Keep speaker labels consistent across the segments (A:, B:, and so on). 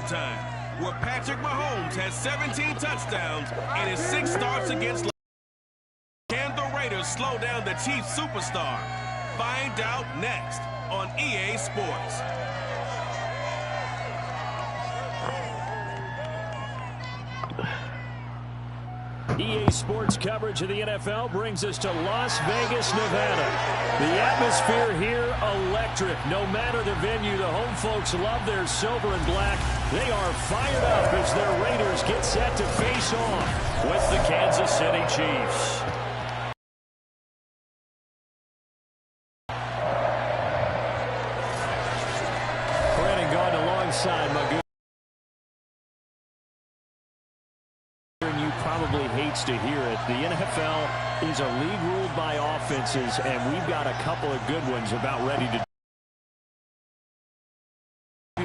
A: Showtime, where Patrick Mahomes has 17 touchdowns in his 6 starts against. Can the Raiders slow down the Chiefs superstar? Find out next on EA Sports.
B: EA Sports coverage of the NFL brings us to Las Vegas, Nevada. The atmosphere here, electric. No matter the venue, the home folks love their silver and black. They are fired up as their Raiders get set to face off with the Kansas City Chiefs. Brandon Gaudin alongside Magoo. Probably hates to hear it. The NFL is a league ruled by offenses, and we've got a couple of good ones about ready to.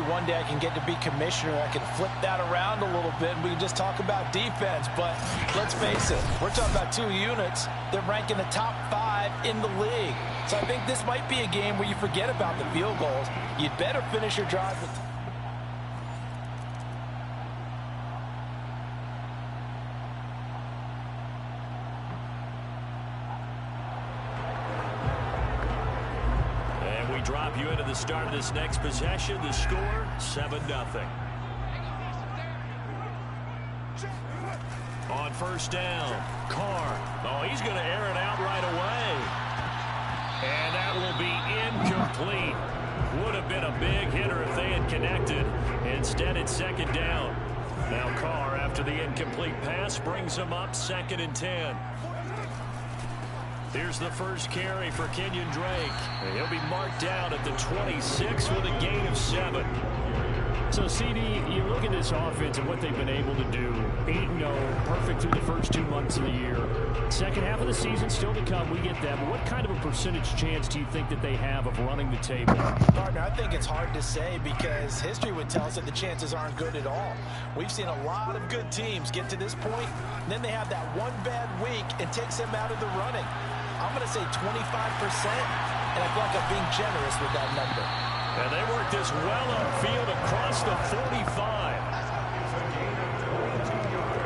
C: One day I can get to be commissioner. I can flip that around a little bit. We can just talk about defense, but let's face it, we're talking about 2 units that rank in the top 5 in the league. So I think this might be a game where you forget about the field goals. You'd better finish your drive with.
B: Drop you into the start of this next possession. The score, 7-0. On first down, Carr. Oh, he's going to air it out right away. And that will be incomplete. Would have been a big hitter if they had connected. Instead, it's second down. Now Carr, after the incomplete pass, brings him up 2nd and 10. Here's the first carry for Kenyon Drake. He'll be marked down at the 26 with a gain of 7. So, CD, you look at this offense and what they've been able to do. 8-0, perfect through the first 2 months of the year. Second half of the season still to come. We get that. But what kind of a percentage chance do you think that they have of running the table?
C: Partner, I think it's hard to say because history would tell us that the chances aren't good at all. We've seen a lot of good teams get to this point, and then they have that one bad week and takes them out of the running. I'm going to say 25%, and I feel like I'm being generous with that number.
B: And they work this well upfield across the 45.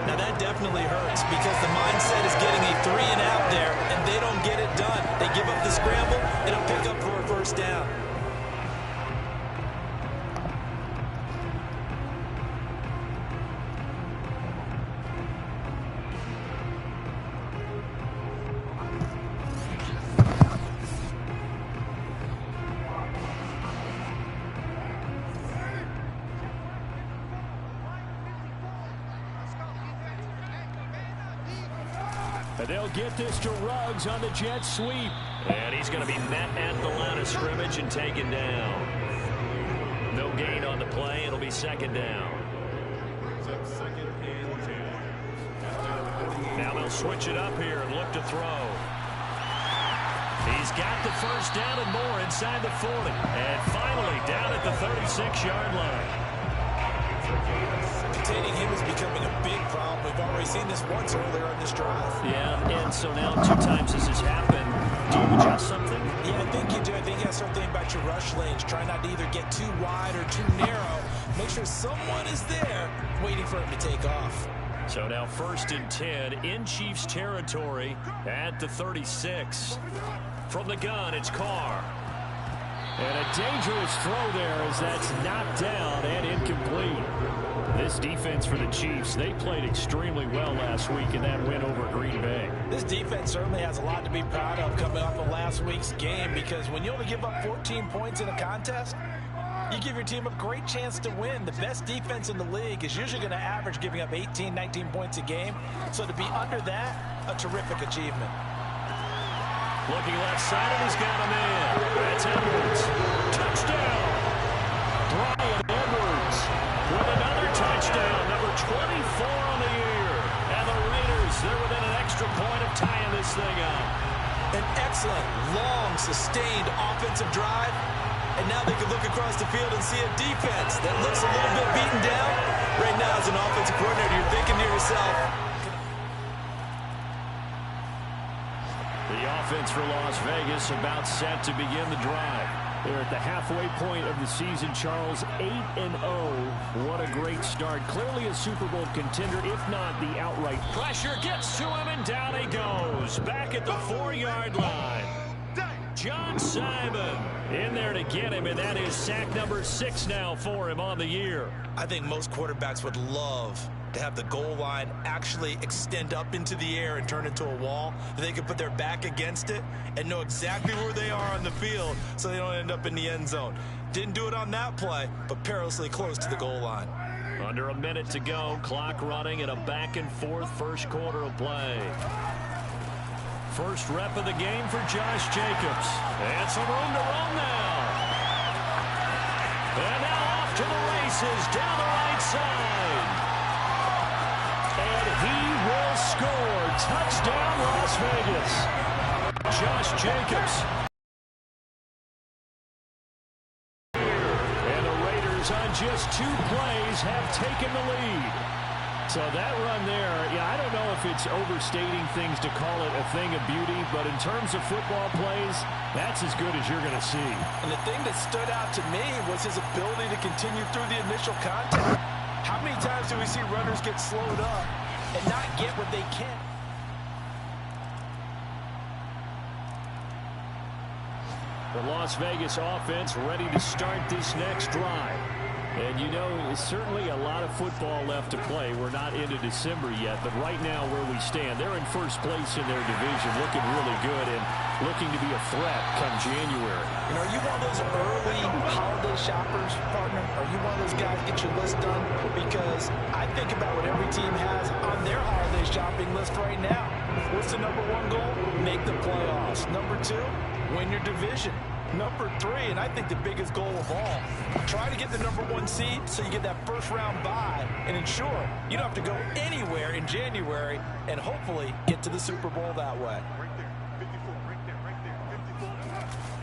D: Now that definitely hurts because the mindset is getting a 3 and out there, and they don't get it done. They give up the scramble, and a pickup for a first down.
B: And they'll get this to Ruggs on the jet sweep. And he's going to be met at the line of scrimmage and taken down. No gain on the play. It'll be second down. Now they'll switch it up here and look to throw. He's got the first down and more inside the 40. And finally down at the 36-yard line.
D: Containing him is becoming a big problem. We've already seen this once earlier on this drive.
B: Yeah, and so now 2 times this has happened. Do you adjust something?
D: Yeah, I think you do. I think you got to start thinking about your rush lanes. Try not to either get too wide or too narrow. Make sure someone is there waiting for him to take off.
B: So now 1st and 10 in Chiefs territory at the 36. From the gun, it's Carr. And a dangerous throw there as that's knocked down and incomplete. This defense for the Chiefs, they played extremely well last week in that win over Green Bay.
C: This defense certainly has a lot to be proud of coming off of last week's game because when you only give up 14 points in a contest, you give your team a great chance to win. The best defense in the league is usually going to average giving up 18, 19 points a game. So to be under that, a terrific achievement.
B: Looking left side, and he's got him in. That's Edwards. Touchdown. Brian Edwards with another touchdown, number 24 on the year. And the Raiders, they're within an extra point of tying this thing up.
D: An excellent, long, sustained offensive drive. And now they can look across the field and see a defense that looks a little bit beaten down. Right now, as an offensive coordinator, you're thinking to yourself,
B: the offense for Las Vegas about set to begin the drive. They're at the halfway point of the season, Charles. 8-0. What a great start. Clearly a Super Bowl contender, if not the outright. Pressure gets to him, and down he goes. Back at the 4-yard line. John Simon in there to get him, and that is sack number 6 now for him on the year.
D: I think most quarterbacks would love to have the goal line actually extend up into the air and turn into a wall. They could put their back against it and know exactly where they are on the field so they don't end up in the end zone. Didn't do it on that play, but perilously close to the goal line.
B: Under a minute to go, clock running, and a back-and-forth first quarter of play. First rep of the game for Josh Jacobs. And some room to run now. And now off to the races down the right side. And he will score. Touchdown, Las Vegas. Josh Jacobs. And the Raiders on just 2 plays have taken the lead. So that run there, yeah, I don't know if it's overstating things to call it a thing of beauty, but in terms of football plays, that's as good as you're going to see.
C: And the thing that stood out to me was his ability to continue through the initial contact. How many times do we see runners get slowed up and not get what they can?
B: The Las Vegas offense ready to start this next drive. And, you know, there's certainly a lot of football left to play. We're not into December yet, but right now where we stand, they're in first place in their division, looking really good and looking to be a threat come January.
C: You know, are you one of those early holiday shoppers, partner? Are you one of those guys get your list done? Because I think about what every team has on their holiday shopping list right now. What's the number 1 goal? Make the playoffs. Number 2, win your division. Number 3, and I think the biggest goal of all, try to get the number 1 seed so you get that first round bye and ensure you don't have to go anywhere in January and hopefully get to the Super Bowl that way.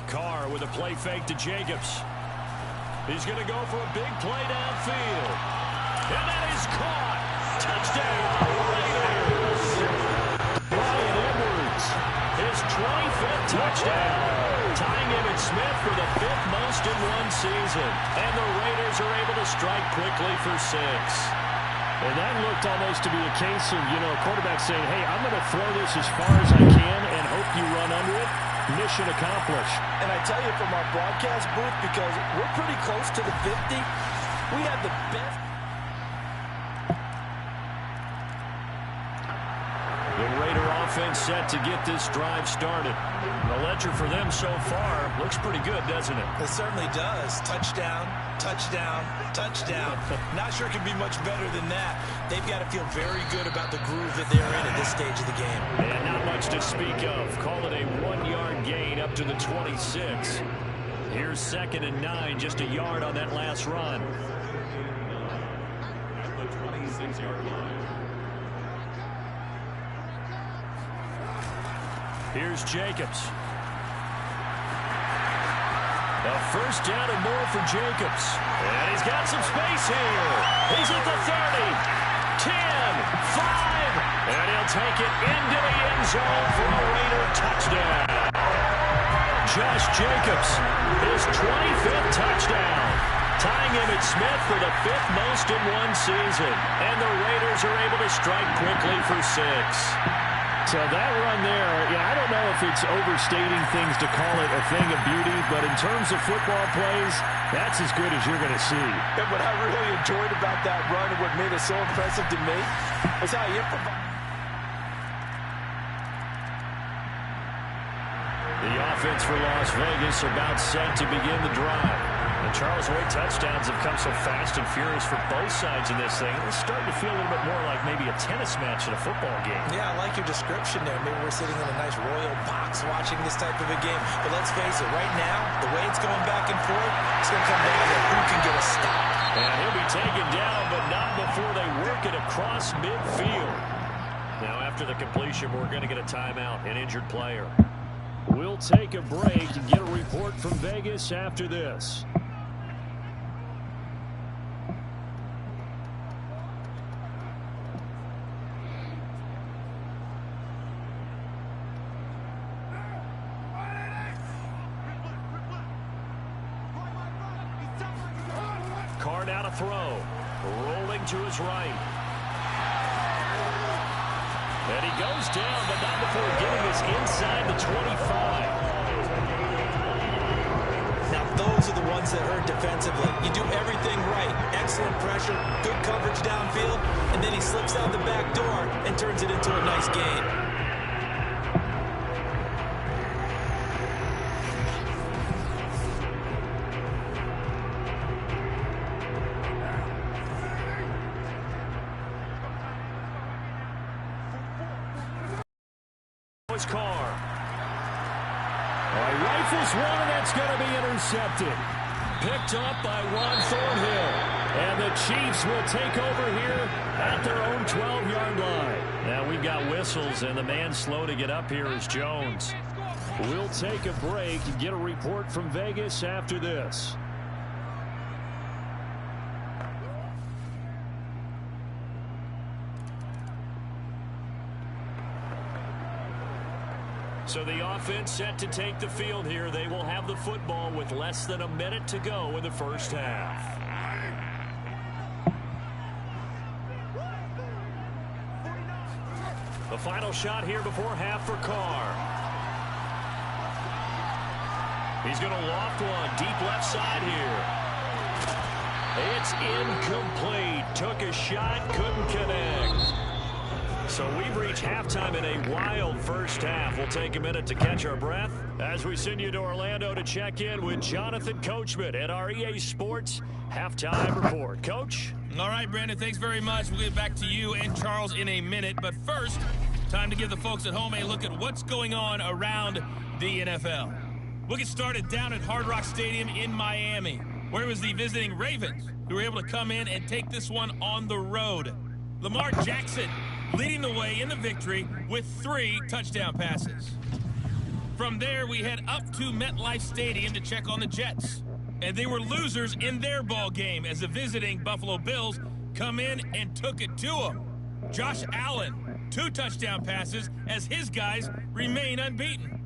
B: Carr with a play fake to Jacobs. He's going to go for a big play downfield. And that is caught. Touchdown, Raiders. Bryan Edwards, his 25th touchdown. Tying Emmitt Smith for the 5th most in 1 season. And the Raiders are able to strike quickly for 6. And that looked almost to be a case of, you know, a quarterback saying, hey, I'm going to throw this as far as I can and hope you run under it. Mission accomplished.
C: And I tell you from our broadcast booth, because we're pretty close to the 50, we had the best.
B: The Raider offense set to get this drive started. The ledger for them so far looks pretty good, doesn't it?
D: It certainly does. Touchdown, touchdown, touchdown. Not sure it can be much better than that. They've got to feel very good about the groove that they're in at this stage of the game.
B: And not much to speak of. Call it a 1-yard gain up to the 26. Here's 2nd and 9, just a yard on that last run.
A: The 26-yard line.
B: Here's Jacobs. A first down and more for Jacobs. And he's got some space here. He's at the 30, 10, 5, and he'll take it into the end zone for a Raider touchdown. Josh Jacobs, his 25th touchdown. Tying Emmitt Smith for the 5th most in 1 season. And the Raiders are able to strike quickly for 6. So that run there, yeah, I don't know if it's overstating things to call it a thing of beauty, but in terms of football plays, that's as good as you're going to see.
C: And what I really enjoyed about that run and what made it so impressive to me was how he improvised.
B: The offense for Las Vegas about set to begin the drive. And Charles, Wade touchdowns have come so fast and furious for both sides in this thing. It's starting to feel a little bit more like maybe a tennis match in a football game.
C: Yeah, I like your description there. Maybe we're sitting in a nice royal box watching this type of a game. But let's face it, right now, the way it's going back and forth, it's going to come down to who can get a stop.
B: And he'll be taken down, but not before they work it across midfield. Now, after the completion, we're going to get a timeout, an injured player. We'll take a break and get a report from Vegas after this. throw. Rolling to his right. And he goes down, but not before getting us inside the 25.
D: Now, those are the ones that hurt defensively. You do everything right. Excellent pressure, good coverage downfield, and then he slips out the back door and turns it into a nice gain.
B: Carr. Rifles one, and that's going to be intercepted. Picked up by Juan Thornhill. And the Chiefs will take over here at their own 12-yard line. Now we've got whistles, and the man slow to get up here is Jones. We'll take a break and get a report from Vegas after this. So the offense set to take the field here. They will have the football with less than a minute to go in the first half. The final shot here before half for Carr. He's going to loft one deep left side here. It's incomplete. Took a shot, couldn't connect. So we've reached halftime in a wild first half. We'll take a minute to catch our breath as we send you to Orlando to check in with Jonathan Coachman at our EA Sports Halftime Report. Coach?
E: All right, Brandon, thanks very much. We'll get back to you and Charles in a minute. But first, time to give the folks at home a look at what's going on around the NFL. We'll get started down at Hard Rock Stadium in Miami, where it was the visiting Ravens who were able to come in and take this one on the road. Lamar Jackson leading the way in the victory with 3 touchdown passes. From there, we head up to MetLife Stadium to check on the Jets. And they were losers in their ball game as the visiting Buffalo Bills come in and took it to them. Josh Allen, 2 touchdown passes as his guys remain unbeaten.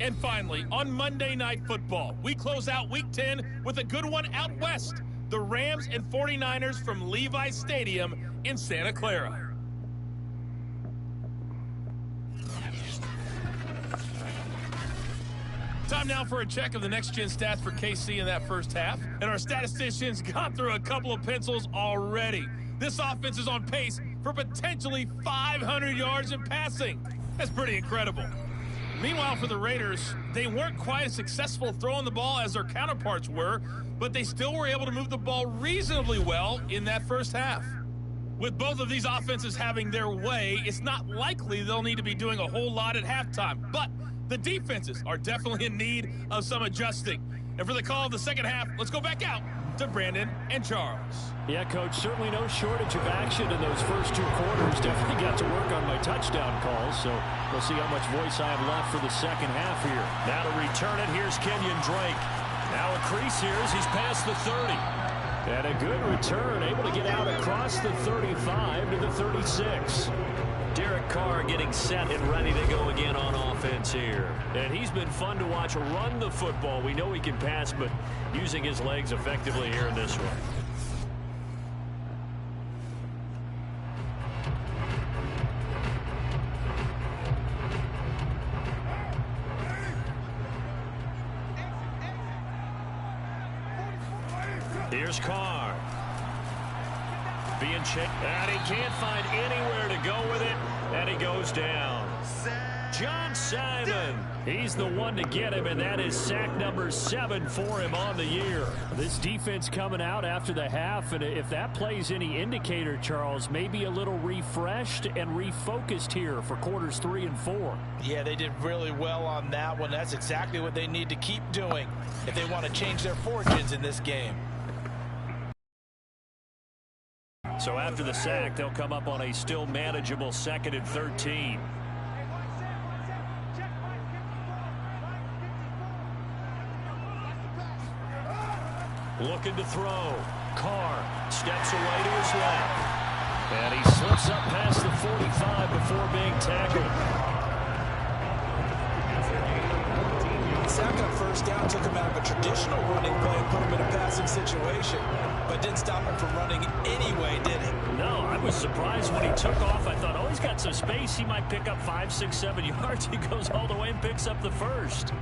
E: And finally, on Monday Night Football, we close out Week 10 with a good one out west. The Rams and 49ers from Levi's Stadium in Santa Clara. Time now for a check of the next-gen stats for KC in that first half. And our statisticians got through a couple of pencils already. This offense is on pace for potentially 500 yards in passing. That's pretty incredible. Meanwhile, for the Raiders, they weren't quite as successful throwing the ball as their counterparts were, but they still were able to move the ball reasonably well in that first half. With both of these offenses having their way, it's not likely they'll need to be doing a whole lot at halftime. But the defenses are definitely in need of some adjusting. And for the call of the second half, let's go back out to Brandon and Charles.
B: Yeah, Coach, certainly no shortage of action in those first 2 quarters. Definitely got to work on my touchdown calls, so we'll see how much voice I have left for the second half here. Now to return it, here's Kenyon Drake. Now a crease here as he's past the 30. And a good return, able to get out across the 35 to the 36. Derek Carr getting set and ready to go again on offense here. And he's been fun to watch run the football. We know he can pass, but using his legs effectively here in this one. Here's Carr. Being checked, and he can't find anywhere to go with it, and he goes down. John Simon, he's the one to get him, and that is sack number 7 for him on the year. This defense coming out after the half, and if that plays any indicator, Charles, maybe a little refreshed and refocused here for quarters 3 and 4.
C: Yeah, they did really well on that one. That's exactly what they need to keep doing if they want to change their fortunes in this game.
B: So after the sack, they'll come up on a still manageable 2nd and 13. Looking to throw. Carr steps away to his left. And he slips up past the 45 before being tackled.
C: sack on first down took him out of a traditional running play and put him in a passing situation, but didn't stop him from running anyway, did it?
B: No, I was surprised when he took off. I thought, oh, he's got some space. He might pick up 5, 6, 7 yards. He goes all the way and picks up the first.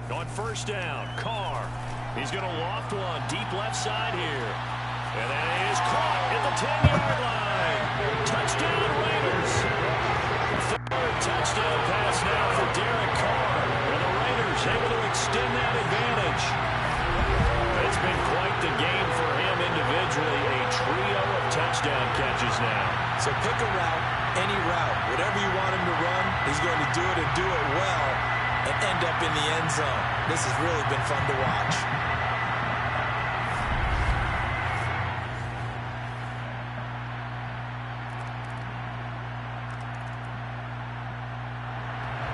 B: On first down, Carr. He's going to loft one deep left side here. And that is caught at the 10-yard line. Touchdown, Raiders. Third touchdown pass now for Derek Carr. And the Raiders able to extend that advantage. It's been quite the game for him individually. A trio of touchdown catches now.
C: So pick a route, any route. Whatever you want him to run, he's going to do it and do it well and end up in the end zone. This has really been fun to watch.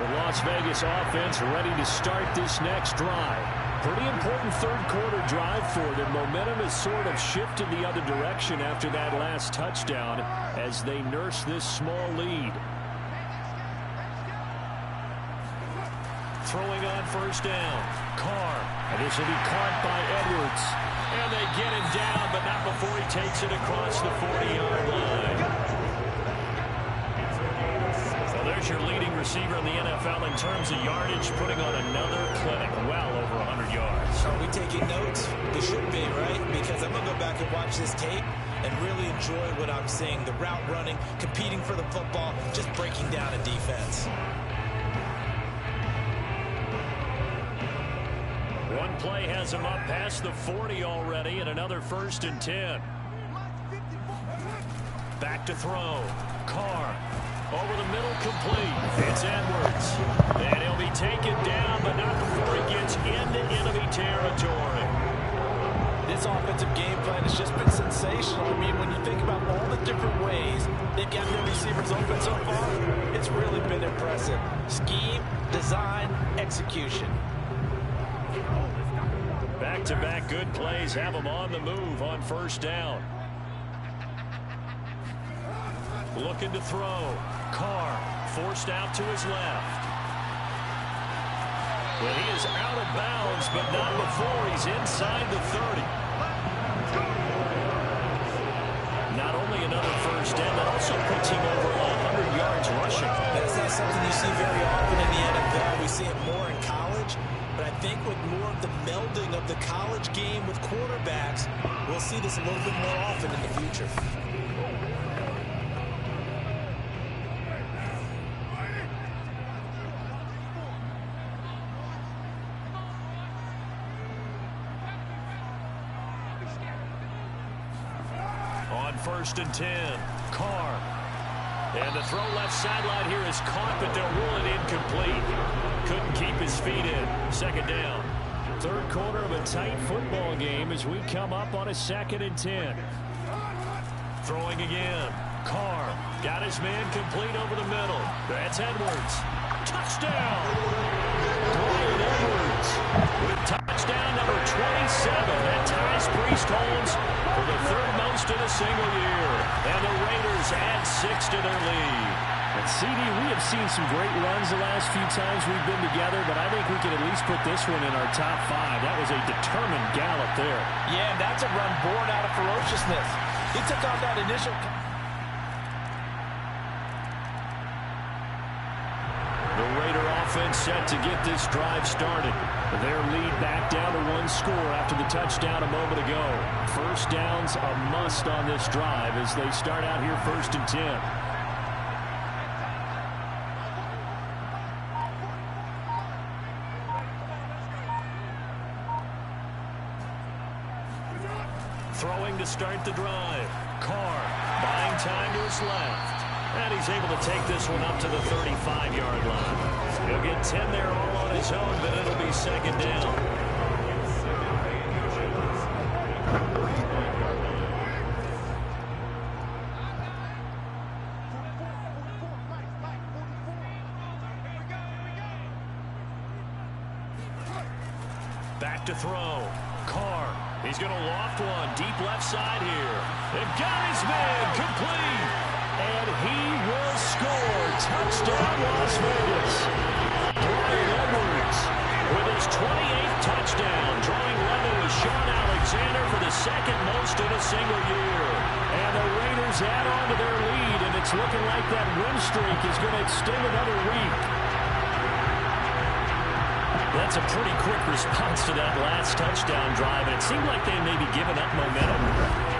B: The Las Vegas offense ready to start this next drive. Pretty important third quarter drive for them. Momentum has sort of shifted the other direction after that last touchdown as they nurse this small lead. Throwing on first down. Carr. And this will be caught by Edwards. And they get him down, but not before he takes it across the 40-yard line. Well, there's your leading receiver in the NFL in terms of yardage, putting on another clinic, well over 100 yards.
C: Are we taking notes? We should be, right? Because I'm going to go back and watch this tape and really enjoy what I'm seeing. The route running, competing for the football, just breaking down a defense.
B: One play has him up past the 40 already, and another 1st and 10. Back to throw. Carr. Over the middle, complete. It's Edwards. And he'll be taken down, but not before he gets into enemy territory.
C: This offensive game plan has just been sensational. I mean, when you think about all the different ways they've got their receivers open so far, it's really been impressive. Scheme, design, execution.
B: Back-to-back good plays have them on the move on first down. Looking to throw. Carr forced out to his left. Well, he is out of bounds, but not before he's inside the 30. Not only another first down, that also puts him over 100 yards rushing.
C: That's not something you see very often in the NFL. We see it more in college. But I think with more of the melding of the college game with quarterbacks, we'll see this a little bit more often in the future.
B: On 1st and 10, Carr. And the throw left sideline here is caught, but they'll rule it incomplete. Couldn't keep his feet in. 2nd down. Third quarter of a tight football game as we come up on a 2nd and 10. Throwing again. Carr got his man complete over the middle. That's Edwards. Touchdown! Bryan Edwards with touchdown number 27. That ties Priest Holmes for the 3rd most in a single year. And the Raiders add 6 to their lead. And CD, we have seen some great runs the last few times we've been together, but I think we can at least put this one in our top 5. That was a determined gallop there.
C: Yeah, that's a run born out of ferociousness. He took on that initial...
B: The Raider offense set to get this drive started. Their lead back down to 1 score after the touchdown a moment ago. First down's a must on this drive as they start out here 1st and 10. Throwing to start the drive. Carr buying time to his left. And he's able to take this one up to the 35-yard line. He'll get 10 there all on his own, but it'll be 2nd down. back to throw. Carr. He's going to loft one. Deep left side here. And got his man. Complete. And he will score. Touchdown, Las Vegas. Bryan Edwards with his 28th touchdown. Drawing level with Sean Alexander for the second most in a single year. And the Raiders add on to their lead. And it's looking like that win streak is going to extend another week. That's a pretty quick response to that last touchdown drive, and it seemed like they may be giving up momentum,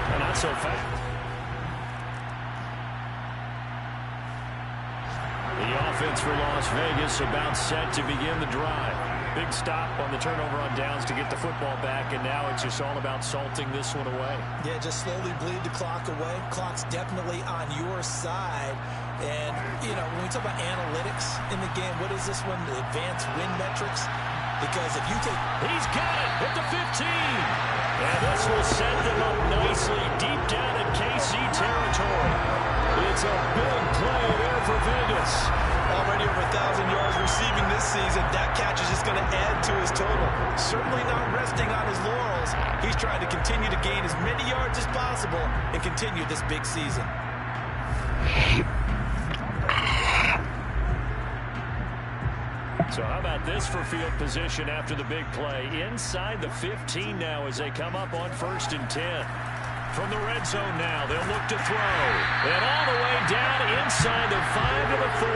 B: but not so fast. The offense for Las Vegas about set to begin the drive. Big stop on the turnover on downs to get the football back, and now it's just all about salting this one away.
C: Yeah, just slowly bleed the clock away. Clock's definitely on your side. And, you know, when we talk about analytics in the game, what is this one? The advanced win metrics? Because if you take...
B: He's got it at the 15. And this will set them up nicely deep down in KC territory. It's a big play there for Vegas.
D: Already over 1,000 yards receiving this season. That catch is just going to add to his total. Certainly not resting on his laurels. He's trying to continue to gain as many yards as possible and continue this big season.
B: So how about this for field position after the big play? Inside the 15 now as they come up on 1st and 10. From the red zone now, they'll look to throw. And all the way down inside the 5 to the 4.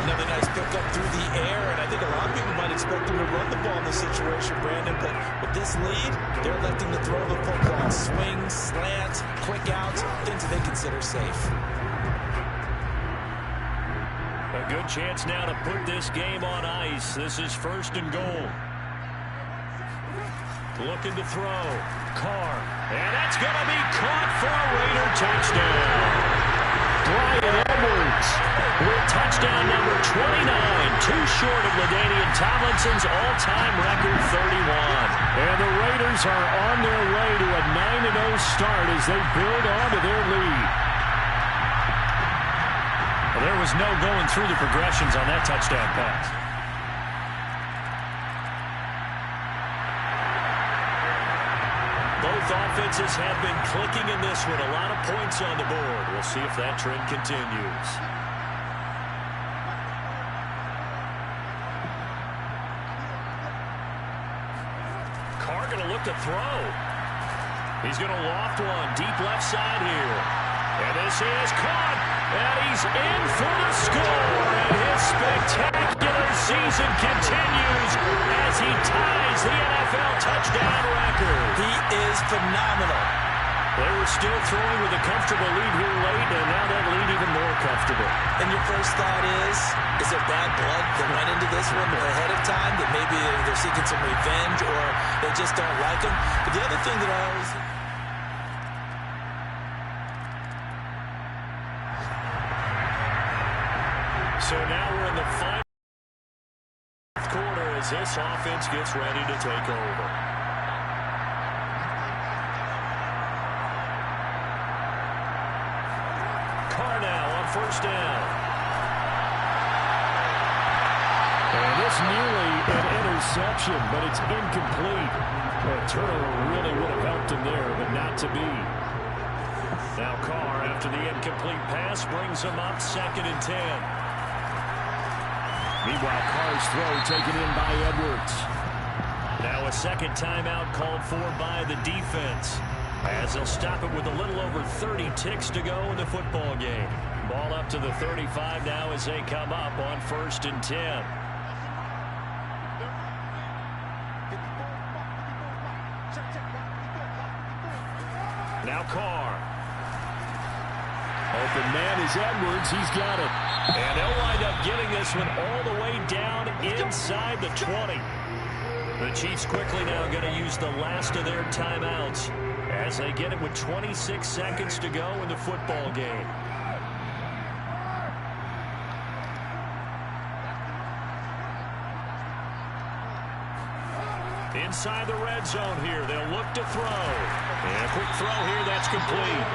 C: Another nice pickup through the air, and I think a lot of people might expect him to run the ball in this situation, Brandon, but with this lead, they're electing to throw the football. Swings, slants, quick outs, things that they consider safe.
B: A good chance now to put this game on ice. This is 1st and goal. Looking to throw. Carr. And that's going to be caught for a Raider touchdown. Bryan Edwards with touchdown number 29. Too short of LaDainian Tomlinson's all-time record 31. And the Raiders are on their way to a 9-0 start as they build on to their lead. Well, there was no going through the progressions on that touchdown pass. Both offenses have been clicking in this one. A lot of points on the board. We'll see if that trend continues. Carr going to look to throw. He's going to loft one deep left side here. And this is caught. And he's in for the score. And his spectacular season continues as he ties the NFL touchdown record.
C: He is phenomenal.
B: They were still throwing with a comfortable lead here late, and now that lead even more comfortable.
C: And your first thought is there bad blood that went into this one ahead of time, that maybe they're seeking some revenge or they just don't like him? But the other thing that I always...
B: So now we're in the final quarter as this offense gets ready to take over. Carr now on 1st down. And this nearly an interception, but it's incomplete. A turnover really would have helped him there, but not to be. Now Carr, after the incomplete pass, brings him up 2nd and 10. Meanwhile, Carr's throw taken in by Edwards. Now a second timeout called for by the defense, as they'll stop it with a little over 30 ticks to go in the football game. Ball up to the 35 now as they come up on 1st and 10. Now Carr. Open man is Edwards. He's got it. And they'll wind up getting this one all the way down inside the 20. The Chiefs quickly now going to use the last of their timeouts as they get it with 26 seconds to go in the football game. Inside the red zone here, they'll look to throw. And a quick throw here, that's complete.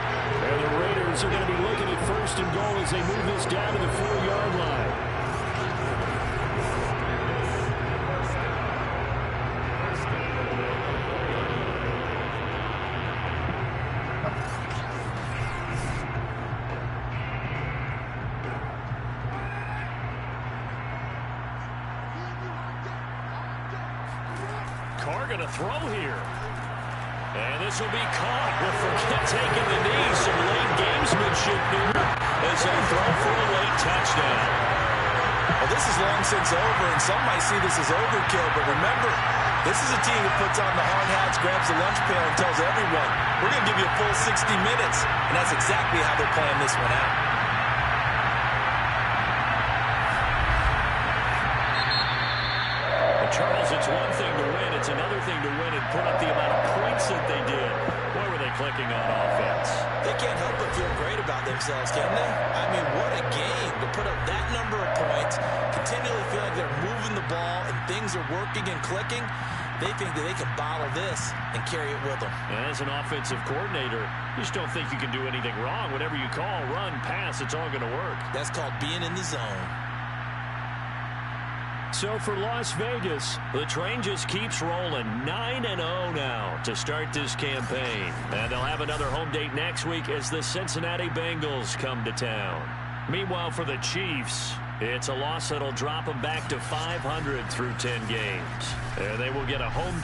B: And the Raiders are going to be looking at 1st and goal as they move this down to the 4-yard line. Carr going to throw here. And this will be caught. We'll forget taking the knee. Some late gamesmanship here as they throw for a late touchdown.
D: Well, this is long since over, and some might see this as overkill, but remember, this is a team that puts on the hard hats, grabs the lunch pail, and tells everyone, we're going to give you a full 60 minutes, and that's exactly how they're playing this one out.
B: And Charles, it's one thing to win. It's another thing to win and put up the amount of points that they did. Boy, were they clicking on offense.
D: They can't help but feel great about themselves, can they? I mean, what a game to put up that number of points, continually feel like they're moving the ball and things are working and clicking. They think that they can bottle this and carry it with them.
B: As an offensive coordinator, you just don't think you can do anything wrong. Whatever you call, run, pass, it's all going to work.
D: That's called being in the zone.
B: So for Las Vegas, the train just keeps rolling 9-0 now to start this campaign. And they'll have another home date next week as the Cincinnati Bengals come to town. Meanwhile, for the Chiefs, it's a loss that'll drop them back to 500 through 10 games. And they will get a home date